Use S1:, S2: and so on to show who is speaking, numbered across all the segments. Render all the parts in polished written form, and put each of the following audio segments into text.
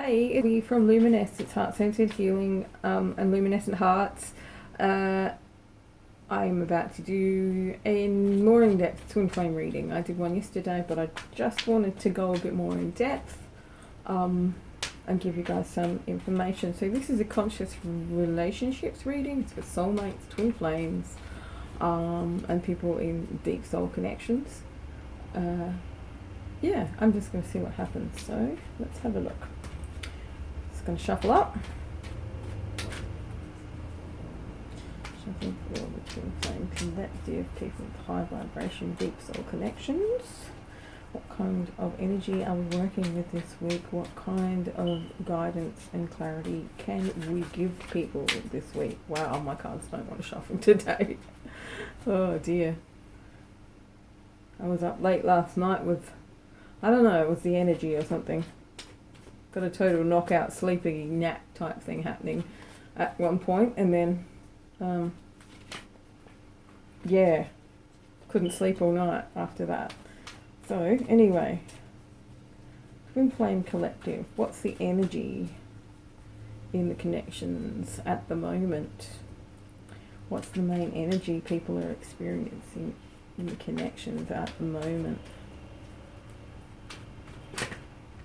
S1: Hey, it's me from Luminous. It's heart-centered healing and luminescent hearts. I'm about to do a more in-depth twin flame reading. I did one yesterday, but I just wanted to go a bit more in depth and give you guys some information. So this is a conscious relationships reading. It's for soulmates, twin flames, and people in deep soul connections. Yeah, I'm just going to see what happens. So let's have a look. Just going to shuffle up. Shuffling for the twin flame collective, people with high vibration, deep soul connections. What kind of energy are we working with this week? What kind of guidance and clarity can we give people this week? Wow, my cards don't want to shuffle today. Oh dear. I was up late last night with, I don't know, it was the energy or something. Got a total knockout, sleepy nap type thing happening at one point, and then, yeah, couldn't sleep all night after that. So, anyway, twin flame collective, what's the energy in the connections at the moment? What's the main energy people are experiencing in the connections at the moment?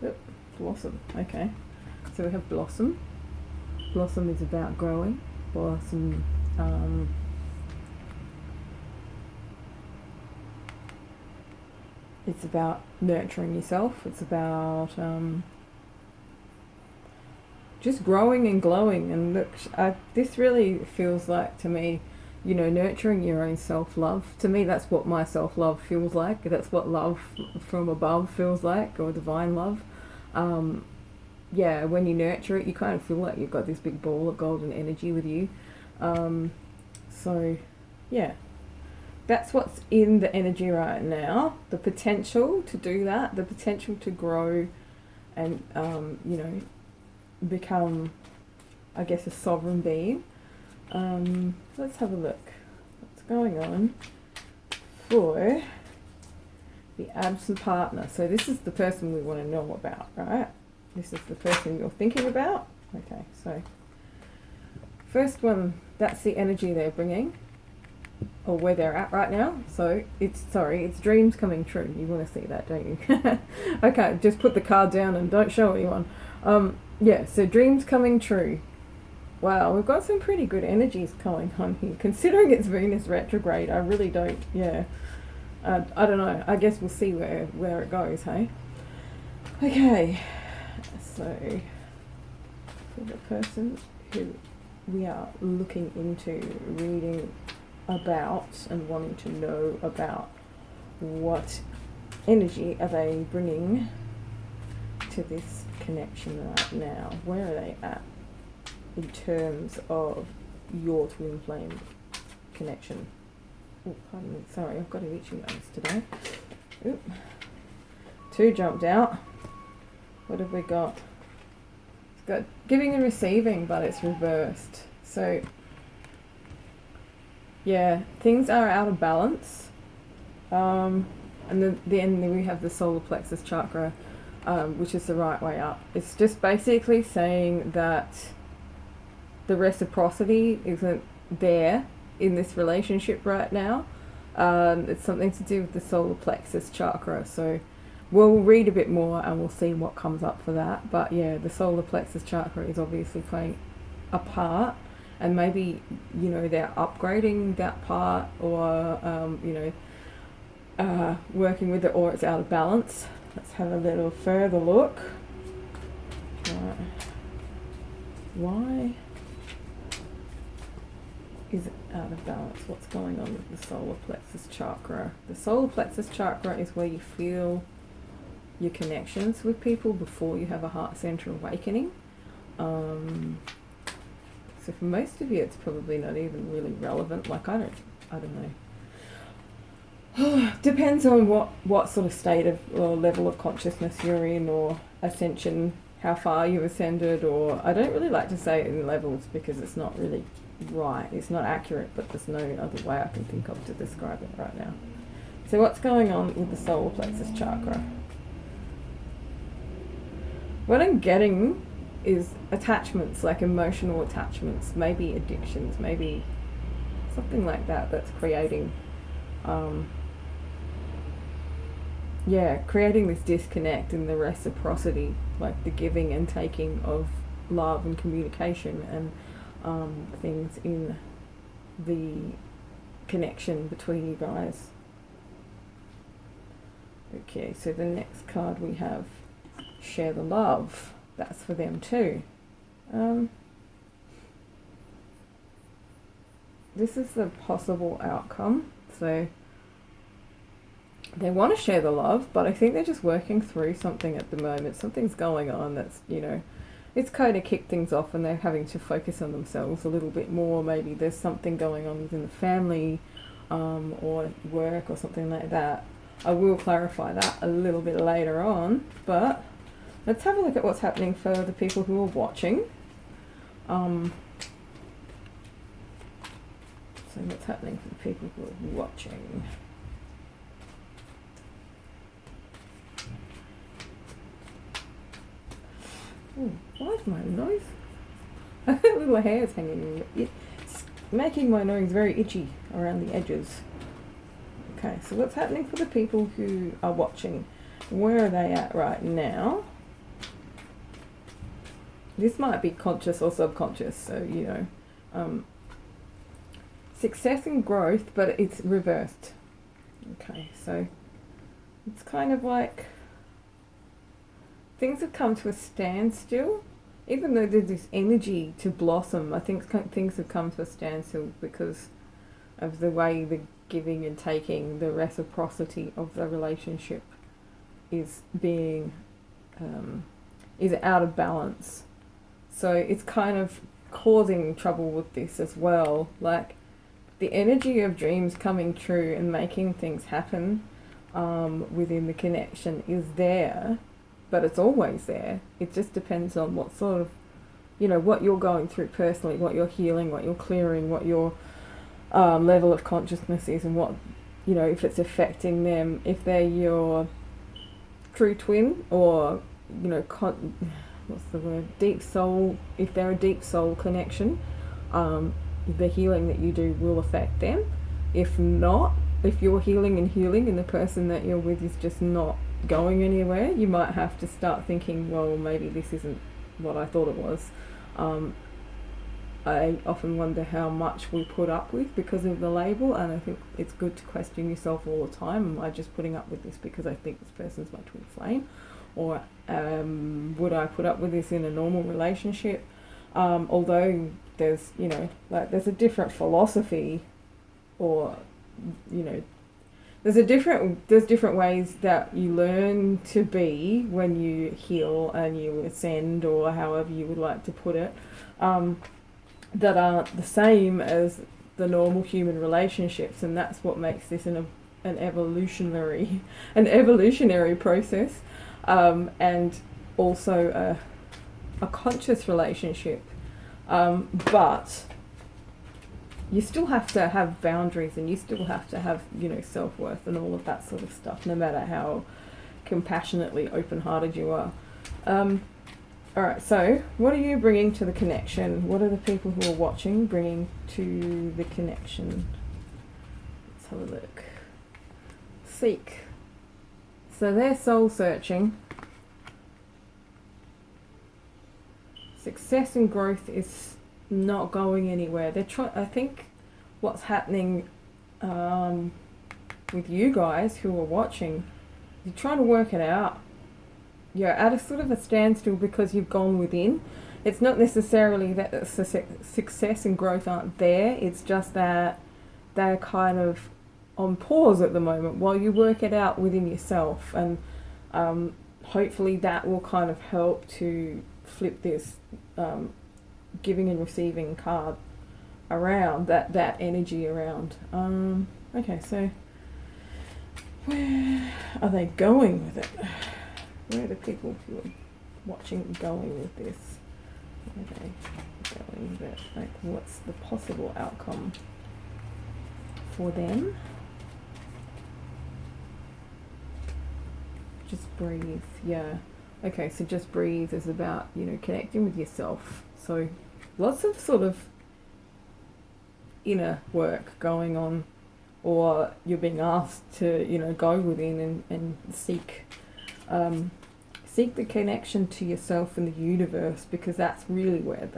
S1: Oop, blossom, okay. So we have blossom. Blossom is about growing. Blossom, it's about nurturing yourself. It's about just growing and glowing. And look, this really feels like to me, you know, nurturing your own self-love. To me, that's what my self-love feels like. That's what love from above feels like, or divine love. Yeah, when you nurture it, you kind of feel like you've got this big ball of golden energy with you. So, yeah. That's what's in the energy right now. The potential to do that, the potential to grow and, you know, become, I guess, a sovereign being. Let's have a look. What's going on for the absent partner? So this is the person we want to know about, right? This is the person you're thinking about. Okay, so first one, that's the energy they're bringing, or where they're at right now. So it's dreams coming true. You want to see that, don't you? Okay, just put the card down and don't show anyone. Yeah, so dreams coming true. Wow, we've got some pretty good energies going on here. Considering it's Venus retrograde, I really don't, yeah. I don't know. I guess we'll see where it goes, hey? Okay, so for the person who we are looking into reading about and wanting to know about, what energy are they bringing to this connection right now? Where are they at in terms of your twin flame connection? Oh, pardon me, sorry, I've got an itchy nose today. Oop. 2 jumped out. What have we got? It's got giving and receiving, but it's reversed. So, yeah, things are out of balance. And then we have the solar plexus chakra, which is the right way up. It's just basically saying that the reciprocity isn't there in this relationship right now. It's something to do with the solar plexus chakra. So we'll read a bit more and we'll see what comes up for that. But yeah, the solar plexus chakra is obviously playing a part, and maybe, you know, they're upgrading that part, or you know, working with it, or it's out of balance. Let's have a little further look. Right. Why is it out of balance? What's going on with the solar plexus chakra? The solar plexus chakra is where you feel your connections with people before you have a heart center awakening. So for most of you, it's probably not even really relevant. Like, I don't know. Depends on what sort of state of or level of consciousness you're in, or ascension, how far you've ascended, or I don't really like to say it in levels because it's not really right. It's not accurate, but there's no other way I can think of to describe it right now. So what's going on with the solar plexus chakra? What I'm getting is attachments, like emotional attachments, maybe addictions, maybe something like that, that's creating creating this disconnect in the reciprocity, like the giving and taking of love and communication and things in the connection between you guys. Okay, so the next card we have, share the love. That's for them too. This is the possible outcome. So they want to share the love, but I think they're just working through something at the moment. Something's going on that's, it's kind of kicked things off, and they're having to focus on themselves a little bit more. Maybe there's something going on within the family or work or something like that. I will clarify that a little bit later on, but let's have a look at what's happening for the people who are watching. So what's happening for the people who are watching? Ooh, why is my nose? Little hairs hanging. It's making my nose very itchy around the edges. Okay, so what's happening for the people who are watching? Where are they at right now? This might be conscious or subconscious, so success and growth, but it's reversed. Okay, so it's kind of like things have come to a standstill. Even though there's this energy to blossom, I think things have come to a standstill because of the way the giving and taking, the reciprocity of the relationship is being is out of balance. So it's kind of causing trouble with this as well. Like the energy of dreams coming true and making things happen within the connection is there, but it's always there. It just depends on what sort of, what you're going through personally, what you're healing, what you're clearing, what your level of consciousness is, and what, if it's affecting them, if they're your true twin or, what's the word, deep soul, if they're a deep soul connection, the healing that you do will affect them. If not, if you're healing and the person that you're with is just not going anywhere, you might have to start thinking, well, maybe this isn't what I thought it was. I often wonder how much we put up with because of the label, and I think it's good to question yourself all the time. Am I just putting up with this because I think this person's my twin flame? Or would I put up with this in a normal relationship? Although there's, there's a different philosophy, or, there's different ways that you learn to be when you heal and you ascend, or however you would like to put it, that aren't the same as the normal human relationships, and that's what makes this an evolutionary process, and also a conscious relationship, but you still have to have boundaries, and you still have to have, self-worth and all of that sort of stuff, no matter how compassionately open-hearted you are. Alright, so what are you bringing to the connection? What are the people who are watching bringing to the connection? Let's have a look. Seek. So they're soul searching. Success and growth is not going anywhere. I think what's happening with you guys who are watching, you're trying to work it out. You're at a sort of a standstill because you've gone within. It's not necessarily that success and growth aren't there. It's just that they're kind of on pause at the moment while you work it out within yourself. And hopefully that will kind of help to flip this giving and receiving card around, that energy around. Okay, so where are they going with it? Where are the people who are watching going with this? Where are they going with it? Like, what's the possible outcome for them? Just breathe, yeah. Okay, so just breathe is about, connecting with yourself. So lots of sort of inner work going on, or you're being asked to, go within and seek the connection to yourself and the universe, because that's really where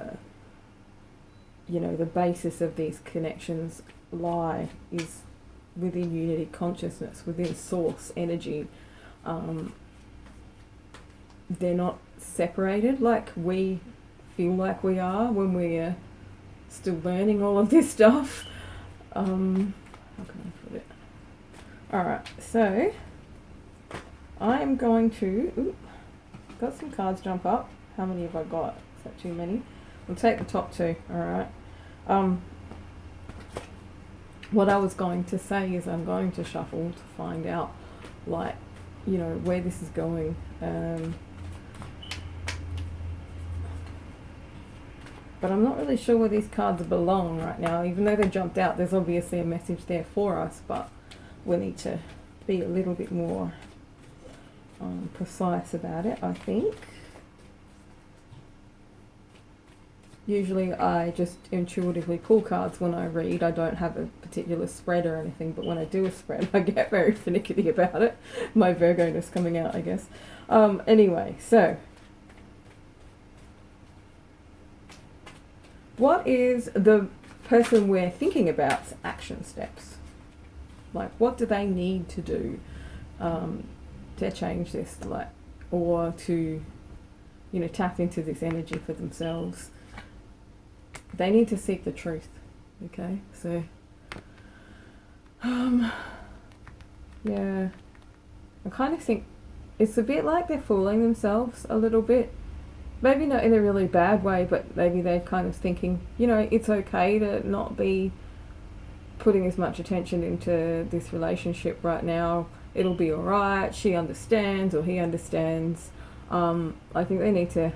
S1: the basis of these connections lie, is within unity consciousness, within source energy. They're not separated like we feel like we are when we're still learning all of this stuff. How can I put it? Alright, so I'm going to... got some cards jump up. How many have I got? Is that too many? We'll take the top two. Alright. What I was going to say is I'm going to shuffle to find out, where this is going. But I'm not really sure where these cards belong right now. Even though they jumped out, there's obviously a message there for us, but we need to be a little bit more precise about it, I think. Usually I just intuitively pull cards when I read. I don't have a particular spread or anything, but when I do a spread, I get very finicky about it. My Virgo-ness coming out, I guess. Anyway, so... what is the person we're thinking about's action steps? Like, what do they need to do to change this, or to, tap into this energy for themselves? They need to seek the truth, okay? So, yeah, I kind of think it's a bit like they're fooling themselves a little bit. Maybe not in a really bad way, but maybe they're kind of thinking, it's okay to not be putting as much attention into this relationship right now. It'll be alright, she understands or he understands. I think they need to,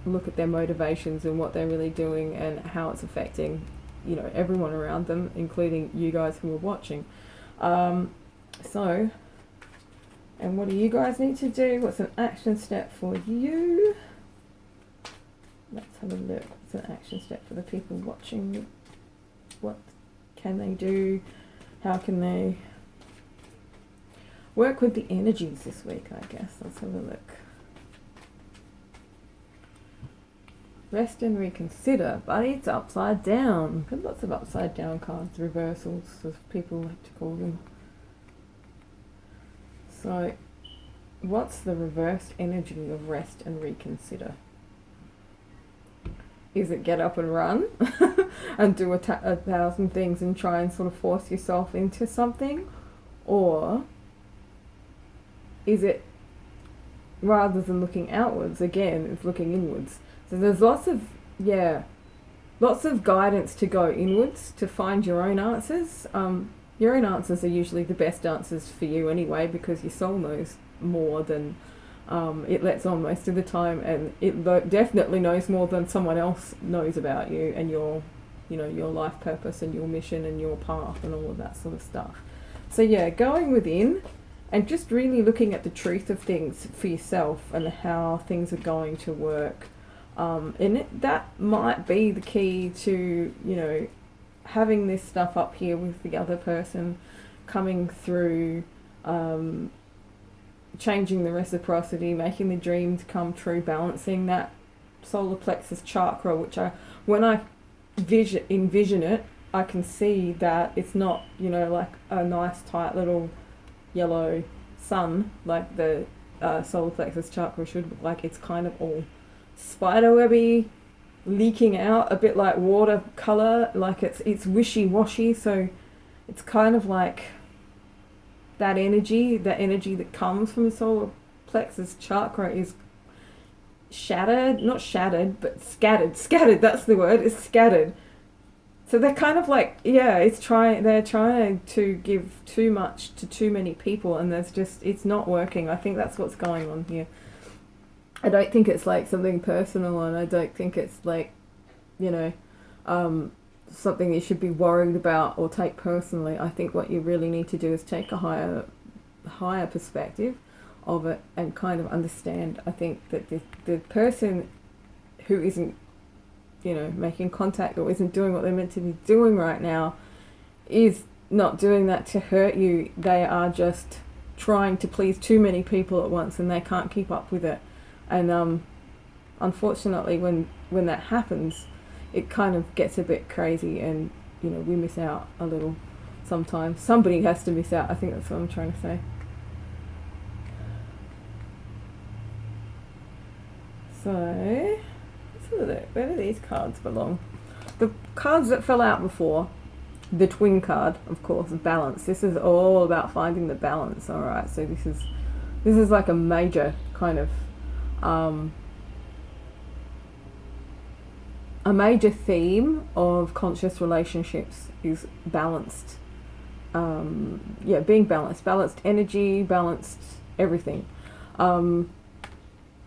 S1: look at their motivations and what they're really doing and how it's affecting, everyone around them, including you guys who are watching. And what do you guys need to do? What's an action step for you? Let's have a look. What's an action step for the people watching? What can they do? How can they work with the energies this week, I guess? Let's have a look. Rest and reconsider, but it's upside down. There's lots of upside down cards, reversals, as people like to call them. So, what's the reversed energy of rest and reconsider? Is it get up and run and do a thousand things and try and sort of force yourself into something? Or is it, rather than looking outwards, again, it's looking inwards? So there's lots of guidance to go inwards to find your own answers. Your own answers are usually the best answers for you anyway, because your soul knows more than it lets on most of the time, and it definitely knows more than someone else knows about you and your life purpose and your mission and your path and all of that sort of stuff. So yeah, going within and just really looking at the truth of things for yourself and how things are going to work. That might be the key to, having this stuff up here with the other person, coming through, changing the reciprocity, making the dreams come true, balancing that solar plexus chakra, which when I envision it, I can see that it's not, like a nice tight little yellow sun like the solar plexus chakra should look like. It's kind of all spiderwebby, leaking out a bit like watercolor, like it's wishy-washy. So it's kind of like that energy that comes from the solar plexus chakra is not shattered, but scattered, that's the word, is scattered. So they're kind of like, they're trying to give too much to too many people, and it's not working. I think that's what's going on here. I don't think it's like something personal, and I don't think it's like, something you should be worried about or take personally. I think what you really need to do is take a higher perspective of it and kind of understand. I think that the person who isn't, you know, making contact or isn't doing what they're meant to be doing right now is not doing that to hurt you. They are just trying to please too many people at once, and they can't keep up with it. And unfortunately, when that happens, it kind of gets a bit crazy, and you know, we miss out a little sometimes. Somebody has to miss out. I think that's what I'm trying to say. So let's have a look. Where do these cards belong? The cards that fell out before, the twin card, of course, balance. This is all about finding the balance. All right. So this is like a major kind of a major theme of conscious relationships is balanced. Being balanced energy, balanced everything.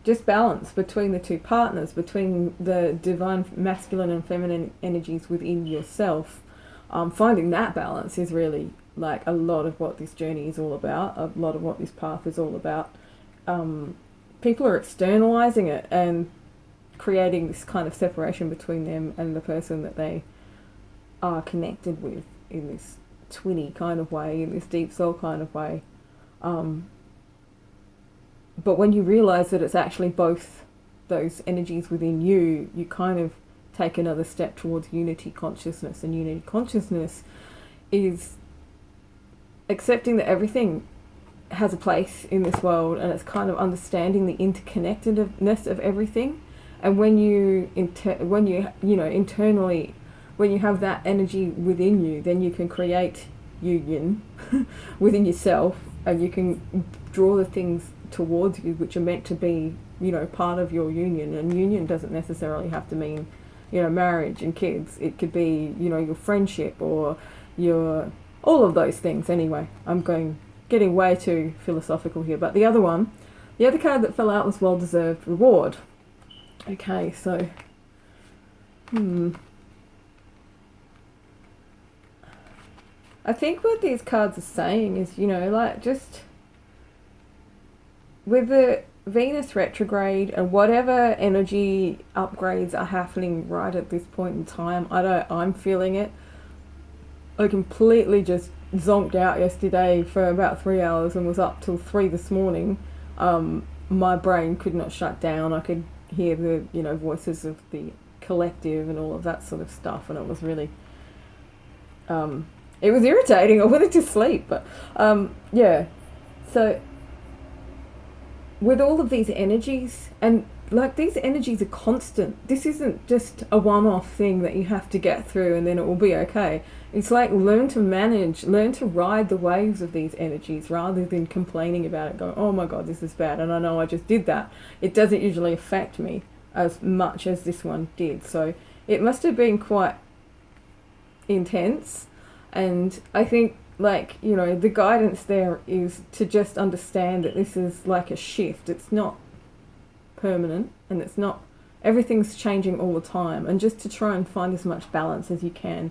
S1: Just balance between the two partners, between the divine masculine and feminine energies within yourself. Finding that balance is really like a lot of what this journey is all about, a lot of what this path is all about. People are externalizing it and creating this kind of separation between them and the person that they are connected with in this twinny kind of way, in this deep soul kind of way. But when you realize that it's actually both those energies within you, you kind of take another step towards unity consciousness. And unity consciousness is accepting that everything has a place in this world, and it's kind of understanding the interconnectedness of everything. And when you internally, when you have that energy within you, then you can create union within yourself, and you can draw the things towards you which are meant to be, you know, part of your union. And union doesn't necessarily have to mean, you know, marriage and kids. It could be, you know, your friendship or your, all of those things. Anyway, I'm getting way too philosophical here. But the other card that fell out was well-deserved reward. Okay, so I think what these cards are saying is, you know, like, just with the Venus retrograde and whatever energy upgrades are happening right at this point in time, I'm feeling it. I completely just zonked out yesterday for about 3 hours and was up till 3 this morning. My brain could not shut down. I could hear the, you know, voices of the collective and all of that sort of stuff, and it was really it was irritating. I wanted to sleep, but so with all of these energies, and like, these energies are constant. This isn't just a one-off thing that you have to get through and then it will be okay. It's like, learn to ride the waves of these energies rather than complaining about it, going, oh my god, this is bad, and I know I just did that. It doesn't usually affect me as much as this one did. So it must have been quite intense. And I think, like, you know, the guidance there is to just understand that this is like a shift. It's not permanent, and it's not, everything's changing all the time, and just to try and find as much balance as you can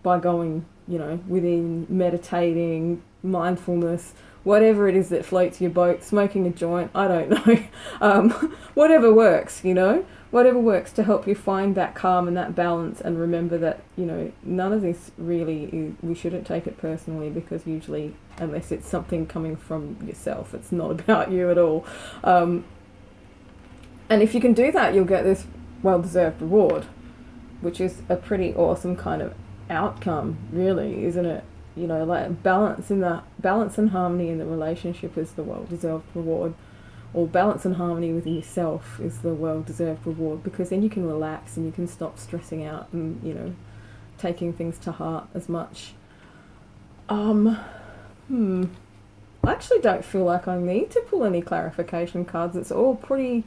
S1: by going, you know, within, meditating, mindfulness, whatever it is that floats your boat, smoking a joint, I don't know, whatever works, you know, whatever works to help you find that calm and that balance. And remember that, you know, none of this really is, we shouldn't take it personally, because usually, unless it's something coming from yourself, it's not about you at all. And if you can do that, you'll get this well-deserved reward, which is a pretty awesome kind of outcome, really, isn't it? You know, like, balance and harmony in the relationship is the well-deserved reward, or balance and harmony within yourself is the well-deserved reward, because then you can relax and you can stop stressing out and, you know, taking things to heart as much. I actually don't feel like I need to pull any clarification cards. It's all pretty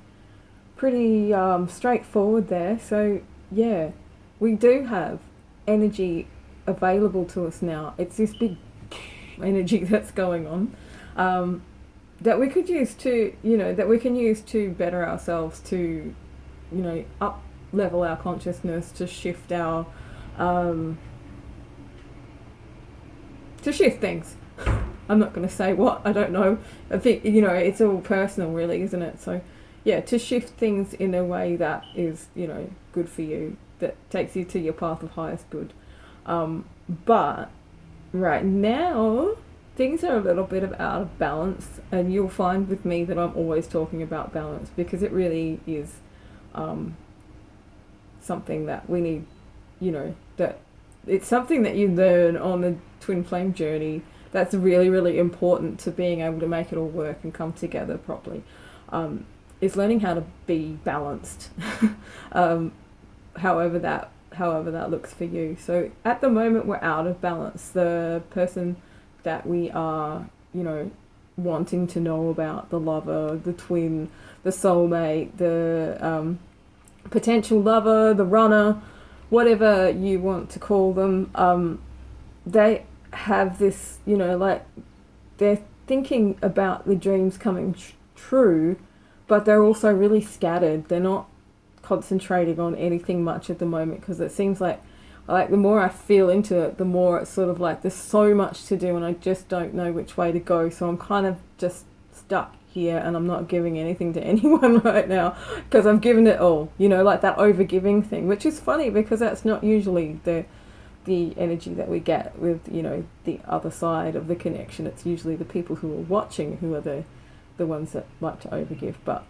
S1: straightforward there. So yeah, we do have energy available to us now. It's this big energy that's going on, that we could use to, you know, that we can use to better ourselves, to, you know, up level our consciousness, to shift our to shift things. I'm not going to say what, I don't know. I think, you know, it's all personal really, isn't it? So yeah, to shift things in a way that is, you know, good for you, that takes you to your path of highest good. But right now, things are a little bit out of balance, and you'll find with me that I'm always talking about balance, because it really is something that we need, you know, that it's something that you learn on the twin flame journey that's really, really important to being able to make it all work and come together properly, is learning how to be balanced, however that looks for you. So at the moment we're out of balance. The person that we are, you know, wanting to know about, the lover, the twin, the soulmate, the potential lover, the runner, whatever you want to call them, they have this, you know, like they're thinking about the dreams coming true, but they're also really scattered. They're not concentrating on anything much at the moment, because it seems like the more I feel into it, the more it's sort of like there's so much to do and I just don't know which way to go. So I'm kind of just stuck here, and I'm not giving anything to anyone right now because I've given it all, you know, like that over-giving thing, which is funny because that's not usually the energy that we get with, you know, the other side of the connection. It's usually the people who are watching who are the ones that like to overgive. But,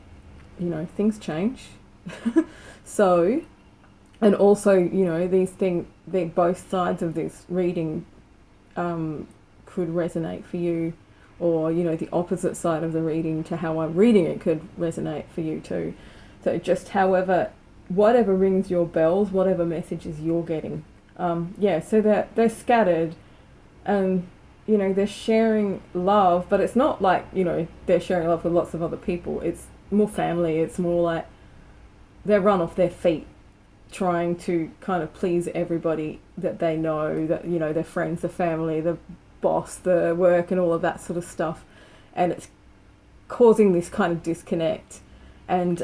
S1: you know, things change. So, and also, you know, these things, both sides of this reading could resonate for you, or, you know, the opposite side of the reading to how I'm reading it could resonate for you too. So just whatever rings your bells, whatever messages you're getting. Yeah, so they're scattered, and, you know, they're sharing love, but it's not like, you know, they're sharing love with lots of other people. It's more family. It's more like they're run off their feet trying to kind of please everybody that they know, that, you know, their friends, the family, the boss, the work, and all of that sort of stuff. And it's causing this kind of disconnect. And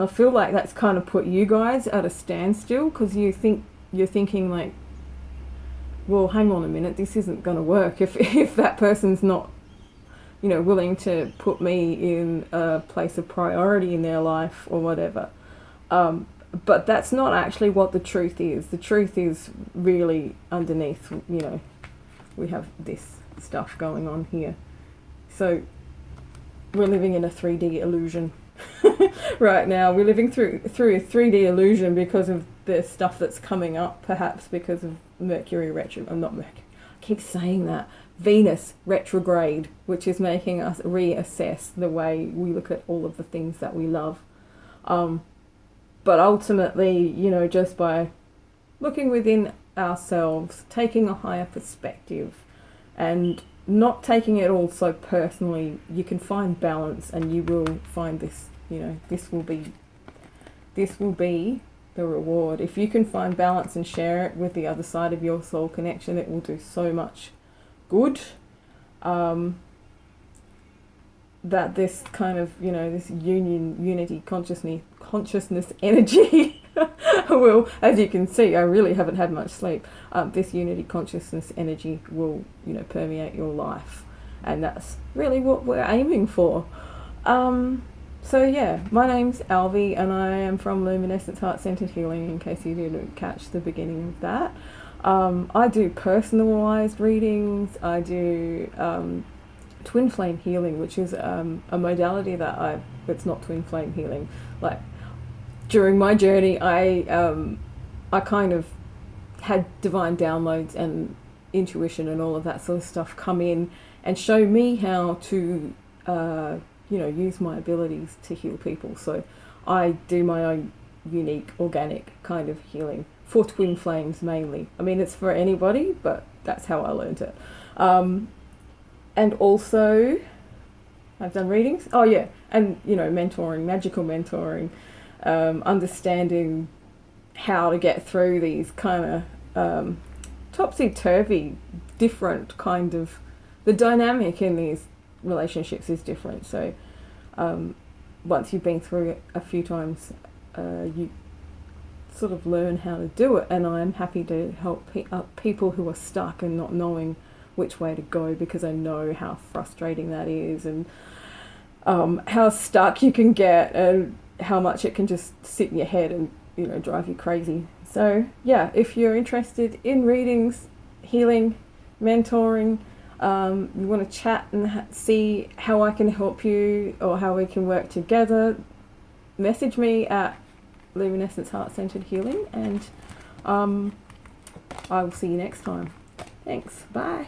S1: I feel like that's kind of put you guys at a standstill, because you're thinking like, well, hang on a minute, this isn't going to work if that person's not, you know, willing to put me in a place of priority in their life or whatever. But that's not actually what the truth is. The truth is really underneath, you know, we have this stuff going on here. So we're living in a 3D illusion right now. We're living through a 3D illusion because of the stuff that's coming up, perhaps because of Mercury not Mercury, I keep saying that, Venus retrograde, which is making us reassess the way we look at all of the things that we love. But ultimately, you know, just by looking within ourselves, taking a higher perspective, and not taking it all so personally, you can find balance, and you will find this, you know, this will be the reward. If you can find balance and share it with the other side of your soul connection, it will do so much good. That this kind of, you know, this unity consciousness energy will, as you can see, I really haven't had much sleep. This unity consciousness energy will, you know, permeate your life, and that's really what we're aiming for. So yeah, my name's Alvi, and I am from Luminescence Heart Centered Healing, in case you didn't catch the beginning of that. I do personalized readings. I do twin flame healing, which is a modality that it's not twin flame healing. Like, during my journey, I kind of had divine downloads and intuition and all of that sort of stuff come in and show me how to you know, use my abilities to heal people. So I do my own unique organic kind of healing for twin flames mainly. I mean, it's for anybody, but that's how I learned it. And also, I've done readings. Oh yeah, and, you know, mentoring, magical mentoring, understanding how to get through these kind of topsy-turvy, different kind of, the dynamic in these relationships is different. So once you've been through it a few times, you sort of learn how to do it, and I'm happy to help people who are stuck and not knowing which way to go, because I know how frustrating that is, and how stuck you can get, and how much it can just sit in your head and, you know, drive you crazy. So yeah, if you're interested in readings, healing, mentoring, you want to chat and see how I can help you or how we can work together, message me at Luminescence Heart Centered Healing, and I will see you next time. Thanks. Bye.